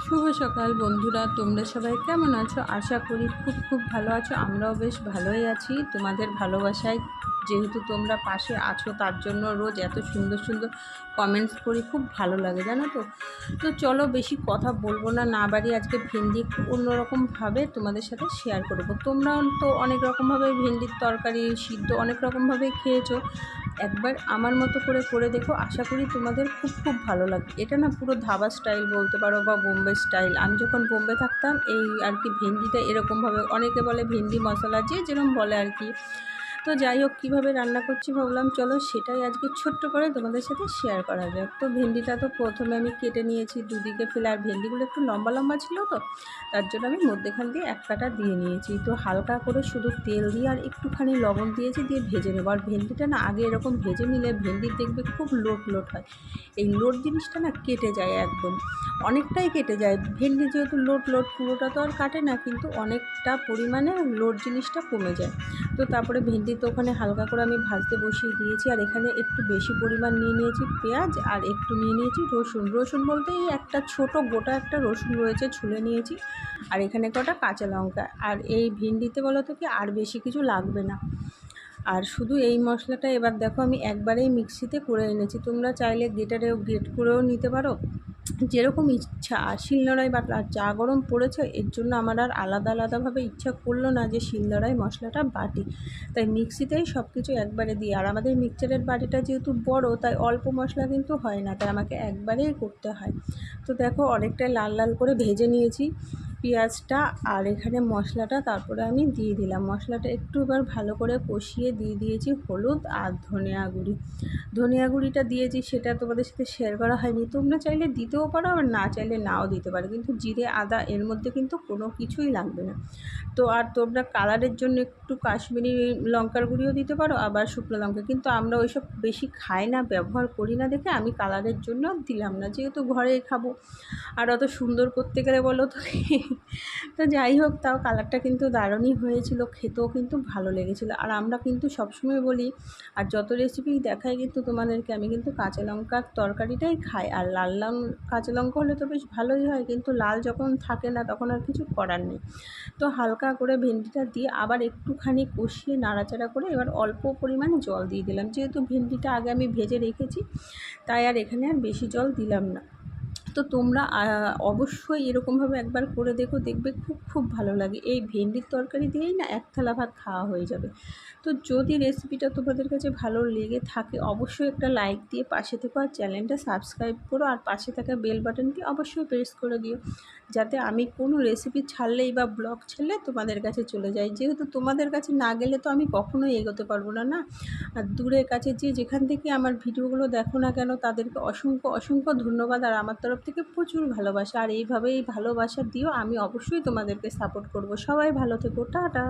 শুভ সকাল বন্ধুরা, তোমরা সবাই কেমন আছো? আশা করি খুব খুব ভালো আছো। আমরাও বেশ ভালোই আছি। তোমাদের ভালোবাসায় যেহেতু তোমরা পাশে আছো, তার জন্য রোজ এত সুন্দর সুন্দর কমেন্টস করি, খুব ভালো লাগে জানো তো। তো চলো বেশি কথা বলবো না, না বাড়ি আজকে ভেন্ডি একটু অন্যরকমভাবে তোমাদের সাথে শেয়ার করবো। তোমরাও তো অনেক রকমভাবে ভেন্ডির তরকারি সিদ্ধ অনেক রকমভাবে খেয়েছো। একবার আমার মতো করে করে দেখো, আশা করি তোমাদের খুব খুব ভালো লাগবে। এটা না পুরো ধাবা স্টাইল বলতে পারো বা বোম্বে স্টাইল। আমি যখন বোম্বে থাকতাম এই আর কি ভেন্ডিটা এরকমভাবে, অনেকে বলে ভেন্ডি মশলা, যে যেরকম বলে আর কি। তো যাই হোক, কীভাবে রান্না করছি ভাবলাম চলো সেটাই আজকে ছোট্ট করে তোমাদের সাথে শেয়ার করা যাক। তো ভেন্ডিটা তো প্রথমে আমি কেটে নিয়েছি দুদিকে ফেলে, আর ভেন্ডিগুলো একটু লম্বা লম্বা ছিল তো, তার জন্য আমি মধ্যেখান দিয়ে এক কাটা দিয়ে নিয়েছি। তো হালকা করে শুধু তেল দিয়ে আর একটুখানি লবণ দিয়েছি, দিয়ে ভেজে নেবো। আর ভেন্ডিটা না আগে এরকম ভেজে নিলে ভেন্ডির দেখবে খুব লোট লোট হয়। এই লোট জিনিসটা না কেটে যায় একদম, অনেকটাই কেটে যায়। ভেন্ডি যেহেতু লোট লোট, পুরোটা তো আর কাটে না, কিন্তু অনেকটা পরিমাণে লোট জিনিসটা কমে যায়। তো তারপরে ভেন্ডি তো ওখানে হালকা করে আমি ভাজতে বসিয়ে দিয়েছি। আর এখানে একটু বেশি পরিমাণ নিয়ে নিয়েছি পেঁয়াজ, আর একটু নিয়ে নিয়েছি রসুন। রসুন বলতে এই একটা ছোট গোটা একটা রসুন রয়েছে, ছুলে নিয়েছি। আর এখানে কটা কাঁচা লঙ্কা। আর এই ভেন্ডিতে বলো তো কি আর বেশি কিছু লাগবে না। আর শুধু এই মশলাটা এবার দেখো আমি একবারেই মিক্সিতে করে এনেছি। তোমরা চাইলে গ্রেট করেও নিতে পারো, যেরকম ইচ্ছা। আর শিলনোড়ায় বাটা, আর যা গরম পড়েছে এর জন্য আমার আর আলাদা আলাদাভাবে ইচ্ছা করলো না যে শিলনোড়ায় মশলাটা বাটি, তাই মিক্সিতেই সব কিছু একবারে দিই। আর আমাদের মিক্সচারের বাটিটা যেহেতু বড়, তাই অল্প মশলা কিন্তু হয় না, তাই আমাকে একবারেই করতে হয়। তো দেখো অনেকটাই লাল লাল করে ভেজে নিয়েছি পেঁয়াজটা, আর এখানে মশলাটা তারপরে আমি দিয়ে দিলাম। মশলাটা একটু এবার ভালো করে কষিয়ে দিয়ে দিয়েছি হলুদ আর ধনিয়া গুঁড়িটা দিয়েছি, সেটা তোমাদের সাথে শেয়ার করা হয়নি। তোমরা চাইলে দিতেও পারো, আবার না চাইলে নাও দিতে পারো, কিন্তু জিরে আদা এর মধ্যে কিন্তু কোনো কিছুই লাগবে না। তো আর তোমরা কালারের জন্য একটু কাশ্মীরি লঙ্কার গুঁড়িও দিতে পারো, আবার শুকনো লঙ্কা, কিন্তু আমরা ওইসব বেশি খাই না, ব্যবহার করি না দেখে আমি কালারের জন্য দিলাম না, যেহেতু ঘরেই খাবো। আর অত সুন্দর করতে গেলে বলো তো তো যাই হোক, তাও কালারটা কিন্তু দারুণই হয়েছিল, খেতেও কিন্তু ভালো লেগেছিলো। আর আমরা কিন্তু সবসময় বলি, আর যত রেসিপি দেখাই কিন্তু তোমাদেরকে, আমি কিন্তু কাঁচা লঙ্কার তরকারিটাই খাই। আর কাঁচা লঙ্কা হলে তো বেশ ভালোই হয়, কিন্তু লাল যখন থাকে না তখন আর কিছু করার নেই। তো হালকা করে ভেন্ডিটা দিয়ে আবার একটুখানি কষিয়ে নাড়াচাড়া করে এবার অল্প পরিমাণে জল দিয়ে দিলাম। যেহেতু ভেন্ডিটা আগে আমি ভেজে রেখেছি, তাই আর এখানে আর বেশি জল দিলাম না। তো তোমরা অবশ্যই এরকমভাবে একবার করে দেখো, দেখবে খুব খুব ভালো লাগে। এই ভেন্ডির তরকারি দিয়েই না এক থালা ভাত খাওয়া হয়ে যাবে। তো যদি রেসিপিটা তোমাদের কাছে ভালো লেগে থাকে, অবশ্যই একটা লাইক দিয়ে পাশে থেকো, আর চ্যানেলটা সাবস্ক্রাইব করো, আর পাশে থাকা বেল বাটনটি অবশ্যই প্রেস করে দিও, যাতে আমি কোনো রেসিপি ছাড়লেই বা ব্লগ ছাড়লে তোমাদের কাছে চলে যায়। যেহেতু তোমাদের কাছে না গেলে তো আমি কখনোই এগোতে পারবো না, না। আর দূরের কাছে যে যেখান থেকে আমার ভিডিওগুলো দেখো না কেন, তাদেরকে অসংখ্য অসংখ্য ধন্যবাদ, আর আমার তরফ থেকে প্রচুর ভালোবাসা। আর এইভাবেই ভালোবাসা দিও, আমি অবশ্যই তোমাদেরকে সাপোর্ট করব। সবাই ভালো থেকো, টাটা।